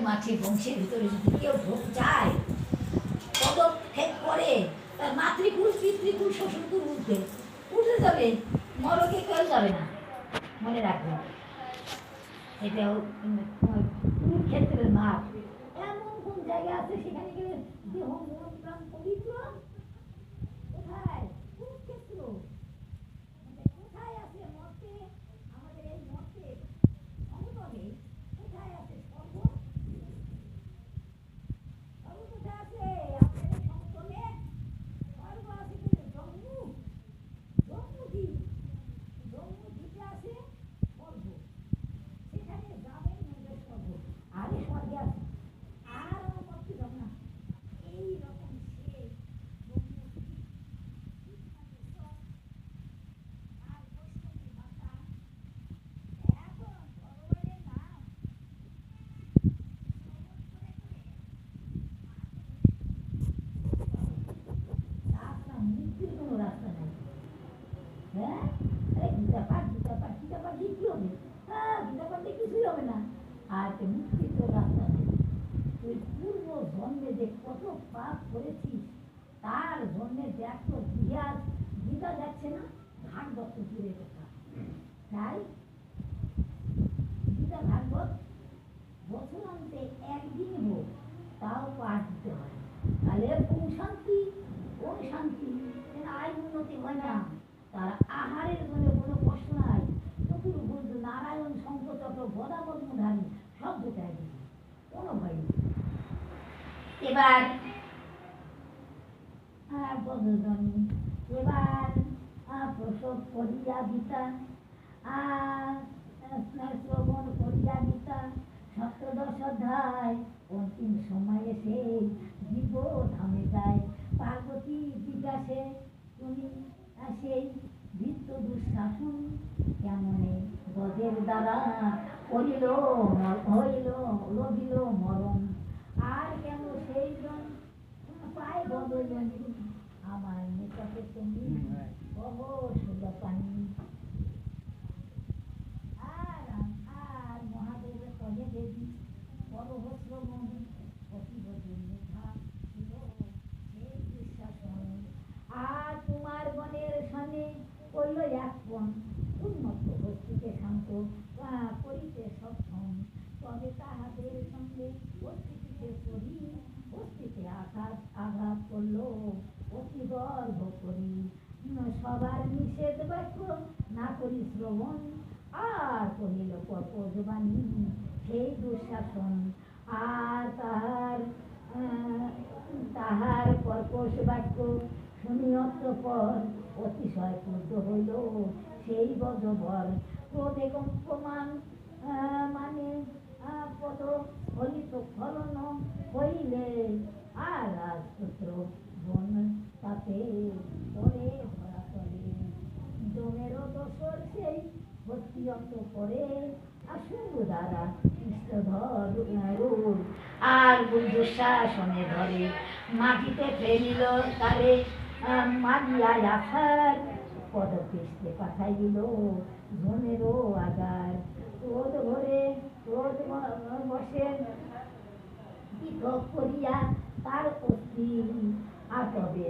মাঠে বংশের ভিতরে যদি কেউ ঢোক যায় পদক্ষেপ করে তার মাতৃকুল পিতৃকুল শ্বশুরকুল উঠে যাবে, মরকে কেউ যাবে না, মনে রাখবেন। এটাও কুরুক্ষেত্রের মাঠ। এমন কোন জায়গা আছে সেখানে গেলে দেহ মন প্রাণ পবিত্র? কোথায়? কুরুক্ষেত্র। কোথায় আছে মর্তে? আমাদের এই মর্তে অঙ্গনে কোথায় আছে স্বর্গ? স্বর্গ কোথায় আছে? আপনাদের সমতলে স্বর্গ আছে কিন্তু জম্মু, জম্মুদ্বীপ, জম্মুদ্বীপে আছে স্বর্গ। সেখানে যাবেন নিজের স্বর্গ। আরে স্বর্গে আছে আর আমার করতে যাব না। এই রকম সে জম্মুদ্বীপ আর বৈষ্ণবী মাতা এখন ভগবানের নাম রাস্তা, মুক্তির কোনো রাস্তা নেই। হ্যাঁ, গীতা পাঠ, গীতা পাঠ, গীতা পাঠ দিয়ে কি হবে? হ্যাঁ, গীতা পাঠ দিয়ে কিছুই হবে না। আর মুক্তির তো রাস্তা নেই। তুই পূর্ব জন্মে যে কত পাপ করেছিস তার জন্মে দেখ তো ইতিহাস, গীতা যাচ্ছে না, ভাগবত তো দূরের কথা। তাই গীতা ভাগবত বছরান্তে একদিন হোক তাও পাঠ দিতে হয়। তাহলে কোন শান্তি, কোন শান্তি, আয় উন্নতি হয় না। তার আহারের জন্য কোনো কষ্ট নাই। চতুর্ভুজ নারায়ণ শঙ্খচক্র গদা পদ্মধারী সব গোটায় দিবে, কোনো ভয় নেই। এবার বদজনী এবার প্রসব করিয়া গীতা শ্রবণ করিয়া গীতা সপ্তদশ অধ্যায় অন্তিম সময়ে সে জীব ধামে যায়। পার্বতী জিজ্ঞাসে তুমি সেই বৃত্ত দুঃশাসন কেমনে গজের দ্বারা করিল হইল লভিল মরণ, আর কেন সেই জন পায় বদজনী আমার নিকটে তুমি কহ সুলতানি। আর মহাদেবের কহে দেবী পরবশ্রবণ অতীব দুর্মেধা ছিল সেই দুঃশাসন। আর তোমার গণের সামনে করল এক পণ উন্মত্ত হস্তিকে শান্ত করিতে সক্ষম। তবে তাহাদের সঙ্গে হস্তিকে করি হস্তিতে আঘাত করল অতি গর্ভ করি। সবার নিষেধ বাক্য না করি শ্রবণ, আর কহিল কর্কশবাণী সেই দুঃশাসন। আর তাহার কর্কশ বাক্য শুনিয়ত পর অতিশয় ক্রুদ্ধ হইল সেই গজবর। ক্রোধে কম্পমান মানে পদ ফলিত ফলন হইলে আর রাজপুত্র বন তাতে পরে ধরা চলে। জমেরও দোষর সেই ভক্তিয়ন্ত করে আসুর দ্বারা কৃষ্ণধর আর দুঃশাসনে ধরে মাটিতে ফেলিল তারে মারিয়া আছার পদপৃষ্ঠে পাঠাইল জমেরও আগার। ক্রোধ ভরে ক্রোধ বসে পৃথক করিয়া তার অস্থি আটবে।